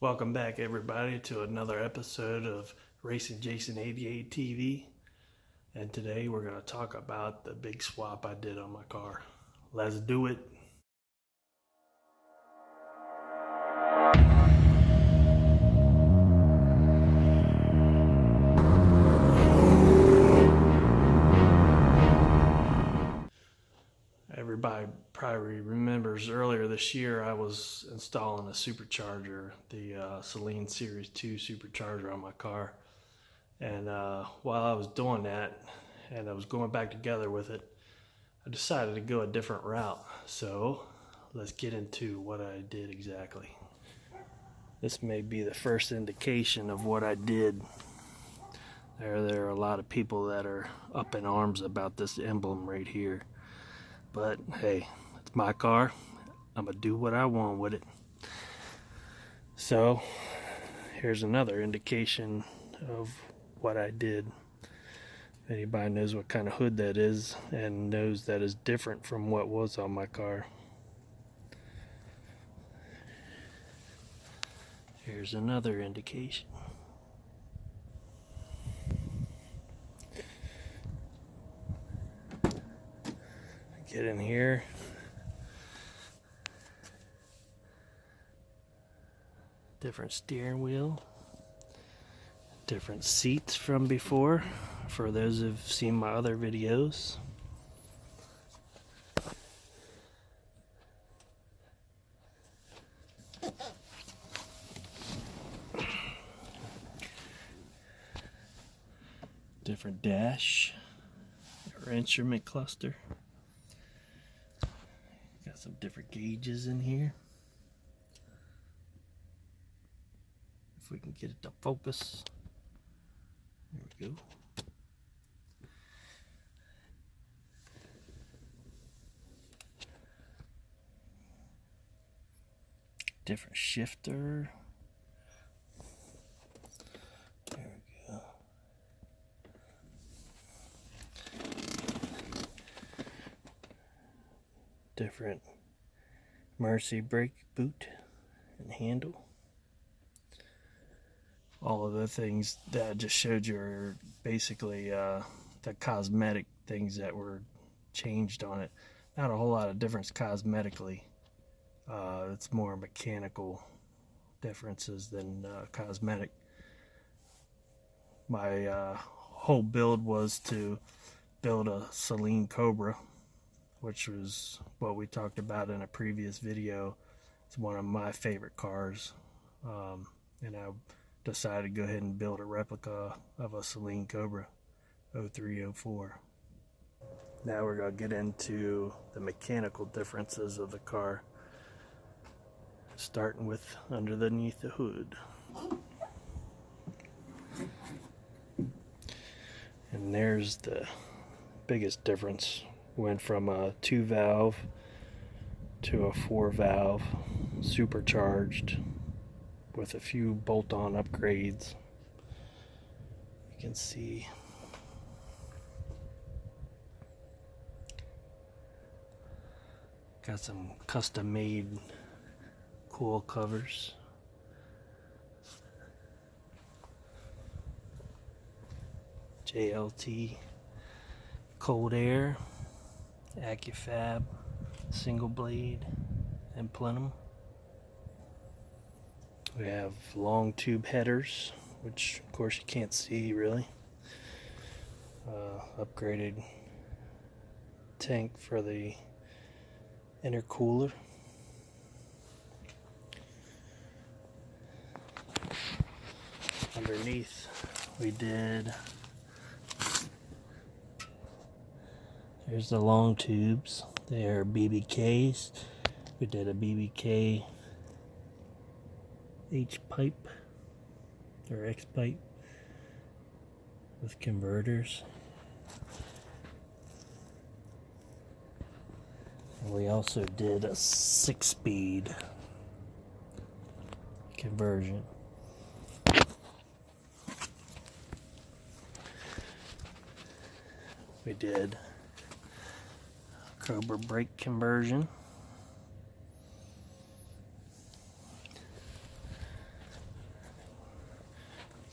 Welcome back, everybody, to another episode of Racing Jason 88 TV. And today we're going to talk about the big swap I did on my car. Let's do it. Everybody probably remembers earlier this year I was installing a supercharger, the Saleen Series 2 supercharger on my car. And while I was doing that and I was going back together with it, I decided to go a different route. So let's get into what I did exactly. This may be the first indication of what I did. There are a lot of people that are up in arms about this emblem right here. But hey, it's my car. I'm gonna do what I want with it. So here's another indication of what I did. If anybody knows what kind of hood that is and knows that is different from what was on my car. Here's another indication. Get in here. Different steering wheel. Different seats from before, for those who've seen my other videos. Different dash or instrument cluster. Got some different gauges in here. If we can get it to focus. There we go. Different shifter. There we go. Different Mercy brake boot and handle. All of the things that I just showed you are basically the cosmetic things that were changed on it. Not a whole lot of difference cosmetically. It's more mechanical differences than cosmetic. My whole build was to build a Saleen Cobra, which was what we talked about in a previous video. It's one of my favorite cars, and I decided to go ahead and build a replica of a Saleen Cobra 0304. Now we're going to get into the mechanical differences of the car, starting with underneath the hood. And there's the biggest difference. Went from a 2-valve to a 4-valve, supercharged with a few bolt-on upgrades. You can see got some custom-made coil covers. JLT cold air, AccuFab single blade and plenum. We have long tube headers, which of course you can't see really. Upgraded tank for the intercooler. Underneath we did, there's the long tubes. They are BBKs. We did a BBK H pipe or X pipe with converters. And we also did a 6-speed conversion. We did Cobra brake conversion.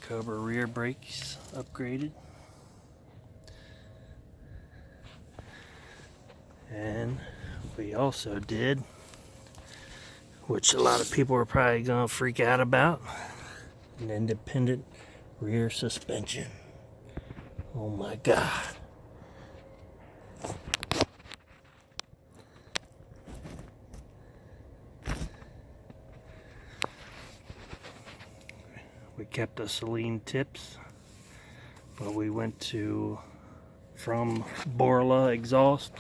Cobra rear brakes upgraded. And we also did, which a lot of people are probably gonna freak out about, an independent rear suspension. Oh my God. We kept the Saleen tips, but we went from Borla exhaust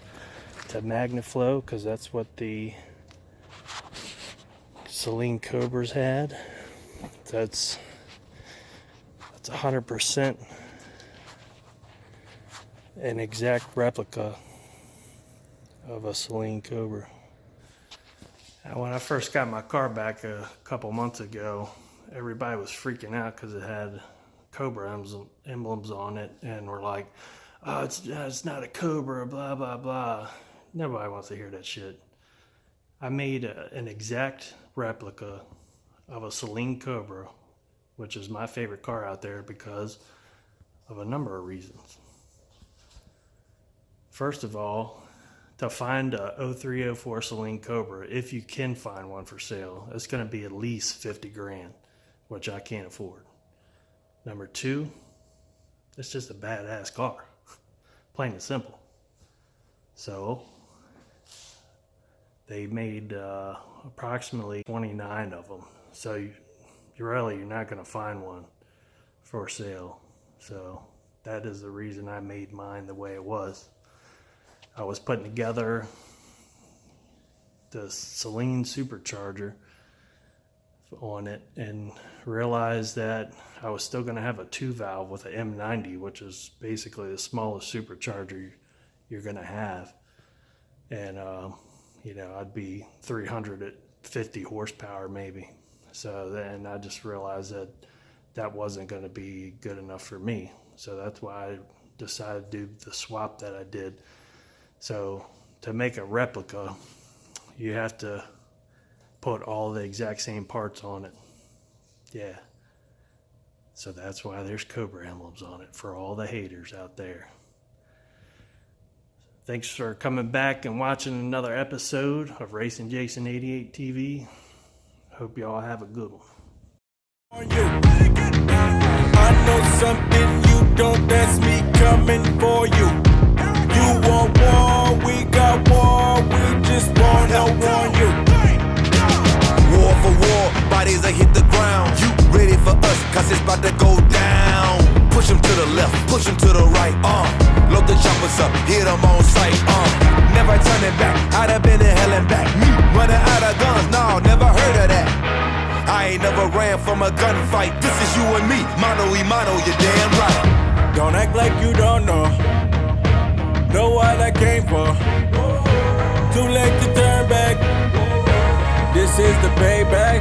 to MagnaFlow because that's what the Saleen Cobras had. That's 100% an exact replica of a Saleen Cobra. Now, when I first got my car back a couple months ago, everybody was freaking out because it had Cobra emblems on it, and we're like, oh, it's not a Cobra, blah, blah, blah. Nobody wants to hear that shit. I made an exact replica of a Saleen Cobra, which is my favorite car out there because of a number of reasons. First of all, to find a 0304 Saleen Cobra, if you can find one for sale, it's going to be at least 50 grand, which I can't afford. Number two, it's just a badass car, plain and simple. So they made approximately 29 of them. So you're not going to find one for sale. So that is the reason I made mine the way it was. I was putting together the Saleen supercharger on it and realized that I was still going to have a 2-valve with an M90, which is basically the smallest supercharger you're going to have. And I'd be 350 horsepower maybe. So then I just realized that wasn't going to be good enough for me. So that's why I decided to do the swap that I did. So to make a replica, you have to put all the exact same parts on it. Yeah. So that's why there's Cobra emblems on it for all the haters out there. Thanks for coming back and watching another episode of Racing Jason 88 TV. Hope y'all have a good one. I know something you don't, that's me coming for you. You want war, we got war, we just wanna warn you. War for war, bodies that hit the ground. You ready for us, cause it's about to go down. Push them to the left, push them to the right, load the choppers up, hit them on sight, never turning back, I'd have been in hell and back. Me running out of guns, no, never heard of that. I ain't never ran from a gunfight, this is you and me, mano y mano, you're damn right. Don't act like you don't know what I came for. Too late to turn back, this is the payback.